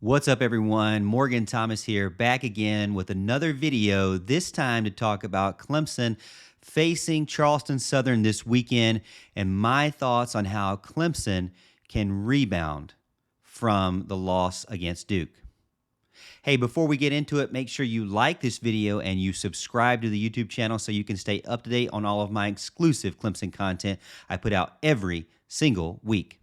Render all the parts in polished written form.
What's up, everyone? Morgan Thomas here, back again with another video, this time to talk about Clemson facing Charleston Southern this weekend and my thoughts on how Clemson can rebound from the loss against Duke. Hey, before we get into it, make sure you like this video and you subscribe to the YouTube channel so you can stay up to date on all of my exclusive Clemson content I put out every single week.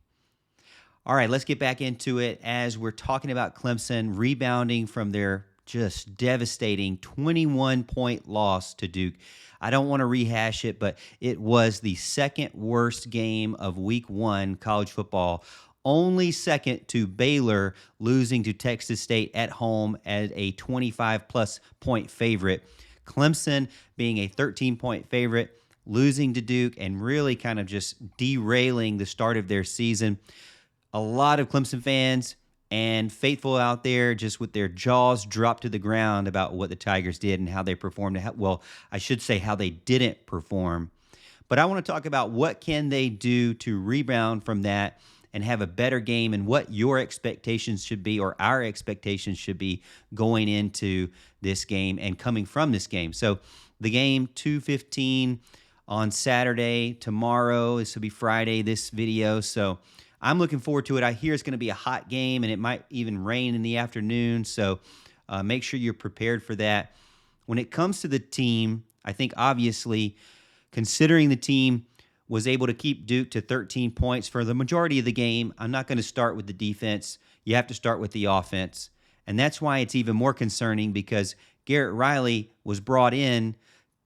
All right, let's get back into it as we're talking about Clemson rebounding from their just devastating 21-point loss to Duke. I don't want to rehash it, but it was the second worst game of week one college football, only second to Baylor losing to Texas State at home as a 25-plus point favorite. Clemson being a 13-point favorite, losing to Duke, and really kind of just derailing the start of their season. A lot of Clemson fans and faithful out there just with their jaws dropped to the ground about what the Tigers did and how they performed. Well, I should say how they didn't perform. But I want to talk about what can they do to rebound from that and have a better game and what your expectations should be or our expectations should be going into this game and coming from this game. So the game, 2:15 on Saturday. Tomorrow, this will be Friday, this video. So I'm looking forward to it. I hear it's going to be a hot game, and it might even rain in the afternoon, so make sure you're prepared for that. When it comes to the team, I think obviously considering the team was able to keep Duke to 13 points for the majority of the game, I'm not going to start with the defense. You have to start with the offense, and that's why it's even more concerning because Garrett Riley was brought in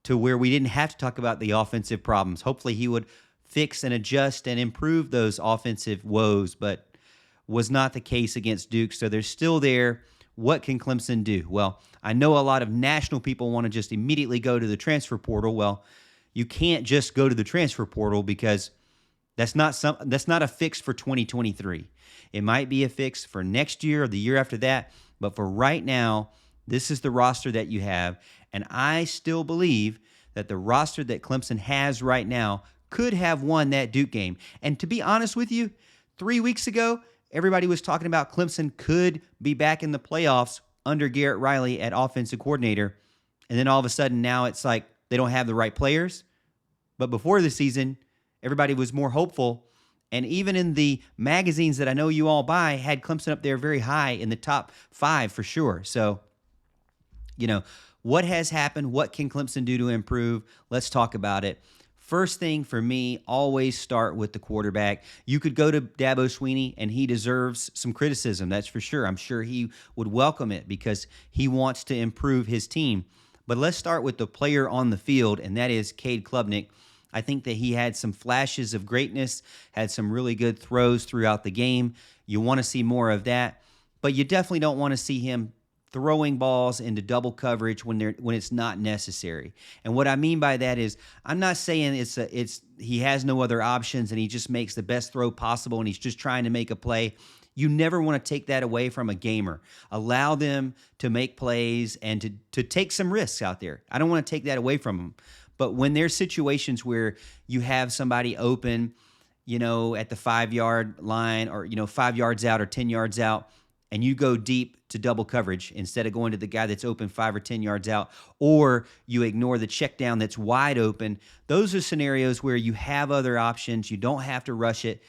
to where we didn't have to talk about the offensive problems. Hopefully he would fix and adjust and improve those offensive woes, but was not the case against Duke. So they're still there. What can Clemson do? Well, I know a lot of national people want to just immediately go to the transfer portal. Well, you can't just go to the transfer portal because that's not a fix for 2023. It might be a fix for next year or the year after that, but for right now, this is the roster that you have, and I still believe that the roster that Clemson has right now could have won that Duke game. And to be honest with you, 3 weeks ago, everybody was talking about Clemson could be back in the playoffs under Garrett Riley at offensive coordinator. And then all of a sudden now it's like they don't have the right players. But before the season, everybody was more hopeful. And even in the magazines that I know you all buy, had Clemson up there very high in the top 5 for sure. So, what has happened? What can Clemson do to improve? Let's talk about it. First thing for me, always start with the quarterback. You could go to Dabo Swinney, and he deserves some criticism, that's for sure. I'm sure he would welcome it because he wants to improve his team. But let's start with the player on the field, and that is Cade Klubnik. I think that he had some flashes of greatness, had some really good throws throughout the game. You want to see more of that, but you definitely don't want to see him throwing balls into double coverage when it's not necessary. And what I mean by that is I'm not saying he has no other options and he just makes the best throw possible and he's just trying to make a play. You never want to take that away from a gamer. Allow them to make plays and to take some risks out there. I don't want to take that away from them. But when there's situations where you have somebody open, at the 5-yard line or, 5 yards out or 10 yards out, and you go deep to double coverage instead of going to the guy that's open 5 or 10 yards out, or you ignore the check down that's wide open. Those are scenarios where you have other options. You don't have to rush it.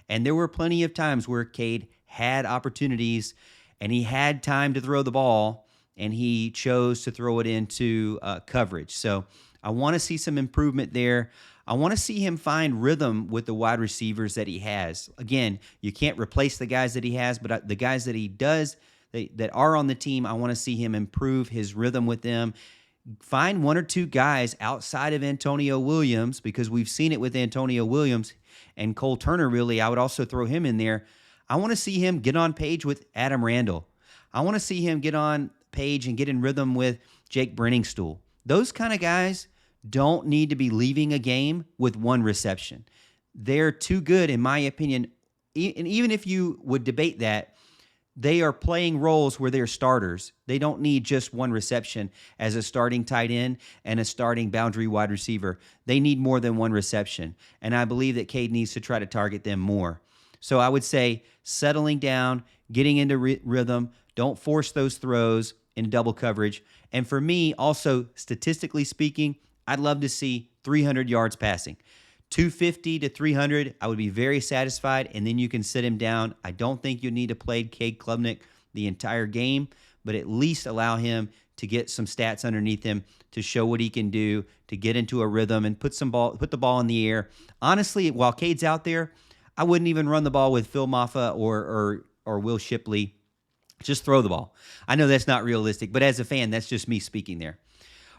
And there were plenty of times where Cade had opportunities and he had time to throw the ball and he chose to throw it into coverage. So I want to see some improvement there. I want to see him find rhythm with the wide receivers that he has. Again, you can't replace the guys that he has, but the guys that he does, that are on the team, I want to see him improve his rhythm with them. Find 1 or 2 guys outside of Antonio Williams, because we've seen it with Antonio Williams and Cole Turner, really. I would also throw him in there. I want to see him get on page with Adam Randall. I want to see him get on page and get in rhythm with Jake Brenningstool. Those kind of guys don't need to be leaving a game with 1 reception. They're too good, in my opinion. And even if you would debate that, they are playing roles where they're starters. They don't need just 1 reception as a starting tight end and a starting boundary wide receiver. They need more than 1 reception. And I believe that Cade needs to try to target them more. So I would say settling down, getting into rhythm. Don't force those throws in double coverage. And for me, also, statistically speaking, I'd love to see 300 yards passing. 250 to 300, I would be very satisfied, and then you can sit him down. I don't think you need to play Cade Klubnik the entire game, but at least allow him to get some stats underneath him to show what he can do, to get into a rhythm and put the ball in the air. Honestly, while Cade's out there, I wouldn't even run the ball with Phil Maffa or Will Shipley. Just throw the ball. I know that's not realistic, but as a fan, that's just me speaking there.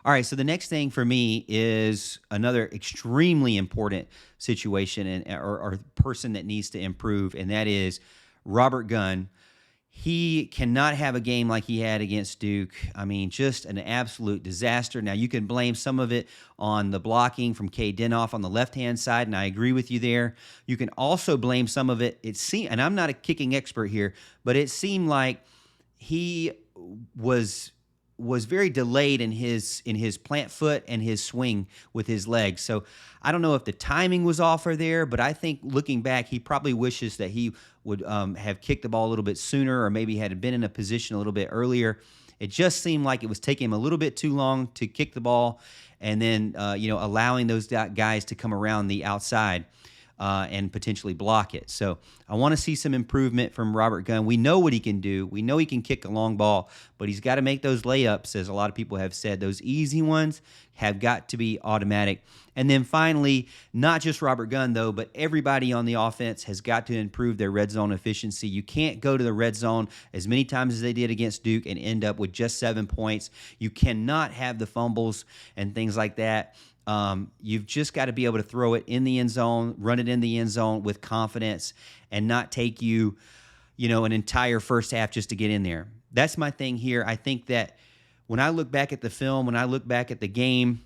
All right, so the next thing for me is another extremely important situation or person that needs to improve, and that is Robert Gunn. He cannot have a game like he had against Duke. I mean, just an absolute disaster. Now, you can blame some of it on the blocking from Cade Denoff on the left-hand side, and I agree with you there. You can also blame some of it. And I'm not a kicking expert here, but it seemed like he was very delayed in his plant foot and his swing with his legs. So I don't know if the timing was off or there, but I think looking back, he probably wishes that he would have kicked the ball a little bit sooner or maybe had been in a position a little bit earlier. It just seemed like it was taking him a little bit too long to kick the ball and then allowing those guys to come around the outside and potentially block it. So I want to see some improvement from Robert Gunn. We know what he can do. We know he can kick a long ball, but he's got to make those layups, as a lot of people have said. Those easy ones have got to be automatic. And then finally, not just Robert Gunn, though, but everybody on the offense has got to improve their red zone efficiency. You can't go to the red zone as many times as they did against Duke and end up with just 7 points. You cannot have the fumbles and things like that. You've just got to be able to throw it in the end zone, run it in the end zone with confidence, and not take you an entire first half just to get in there. That's my thing here. I think that when I look back at the film, when I look back at the game,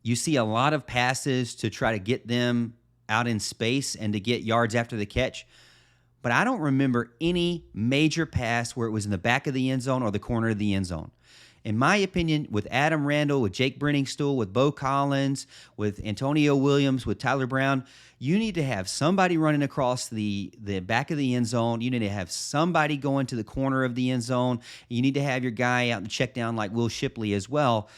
you see a lot of passes to try to get them out in space and to get yards after the catch. But I don't remember any major pass where it was in the back of the end zone or the corner of the end zone. In my opinion, with Adam Randall, with Jake Brenningstool, with Bo Collins, with Antonio Williams, with Tyler Brown, you need to have somebody running across the back of the end zone. You need to have somebody going to the corner of the end zone. You need to have your guy out in the check down like Will Shipley as well.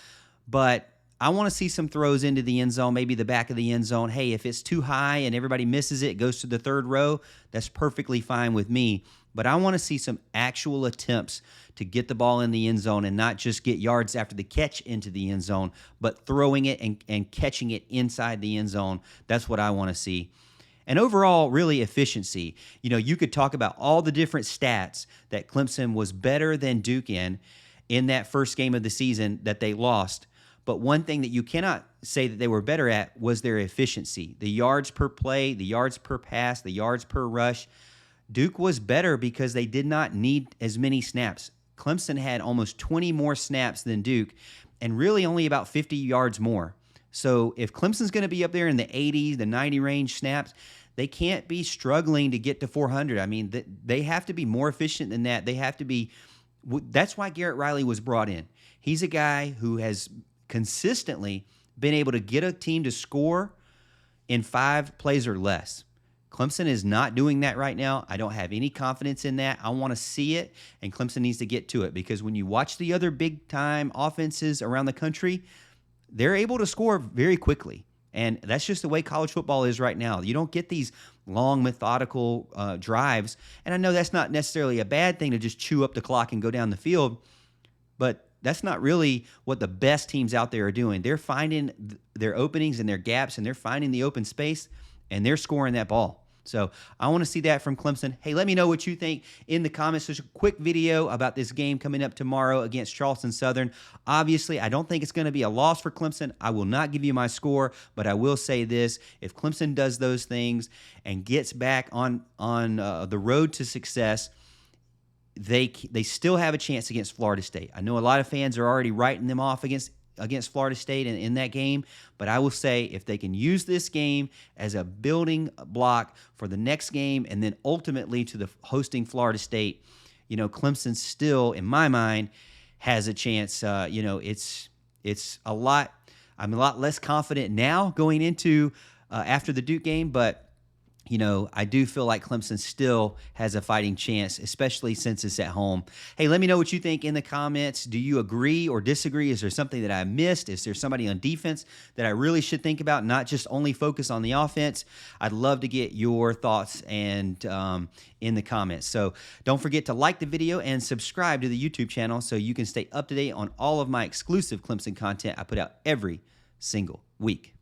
But I want to see some throws into the end zone, maybe the back of the end zone. Hey, if it's too high and everybody misses it, it goes to the third row, that's perfectly fine with me. But I want to see some actual attempts to get the ball in the end zone and not just get yards after the catch into the end zone, but throwing it and catching it inside the end zone. That's what I want to see. And overall, really efficiency. You could talk about all the different stats that Clemson was better than Duke in that first game of the season that they lost. But one thing that you cannot say that they were better at was their efficiency. The yards per play, the yards per pass, the yards per rush. Duke was better because they did not need as many snaps. Clemson had almost 20 more snaps than Duke and really only about 50 yards more. So if Clemson's going to be up there in the 80, the 90 range snaps, they can't be struggling to get to 400. I mean, they have to be more efficient than that. They have to be. That's why Garrett Riley was brought in. He's a guy who has consistently been able to get a team to score in 5 plays or less. Clemson is not doing that right now. I don't have any confidence in that. I want to see it, and Clemson needs to get to it because when you watch the other big-time offenses around the country, they're able to score very quickly, and that's just the way college football is right now. You don't get these long, methodical drives, and I know that's not necessarily a bad thing to just chew up the clock and go down the field, but that's not really what the best teams out there are doing. They're finding their openings and their gaps, and they're finding the open space, and they're scoring that ball. So I want to see that from Clemson. Hey, let me know what you think in the comments. There's a quick video about this game coming up tomorrow against Charleston Southern. Obviously, I don't think it's going to be a loss for Clemson. I will not give you my score, but I will say this. If Clemson does those things and gets back on the road to success, they still have a chance against Florida State. I know a lot of fans are already writing them off against Florida State in that game, but I will say if they can use this game as a building block for the next game and then ultimately to the hosting Florida State, Clemson still, in my mind, has a chance. It's a lot. I'm a lot less confident now going into after the Duke game, but I do feel like Clemson still has a fighting chance, especially since it's at home. Hey, let me know what you think in the comments. Do you agree or disagree? Is there something that I missed? Is there somebody on defense that I really should think about, not just only focus on the offense? I'd love to get your thoughts and in the comments. So don't forget to like the video and subscribe to the YouTube channel so you can stay up to date on all of my exclusive Clemson content I put out every single week.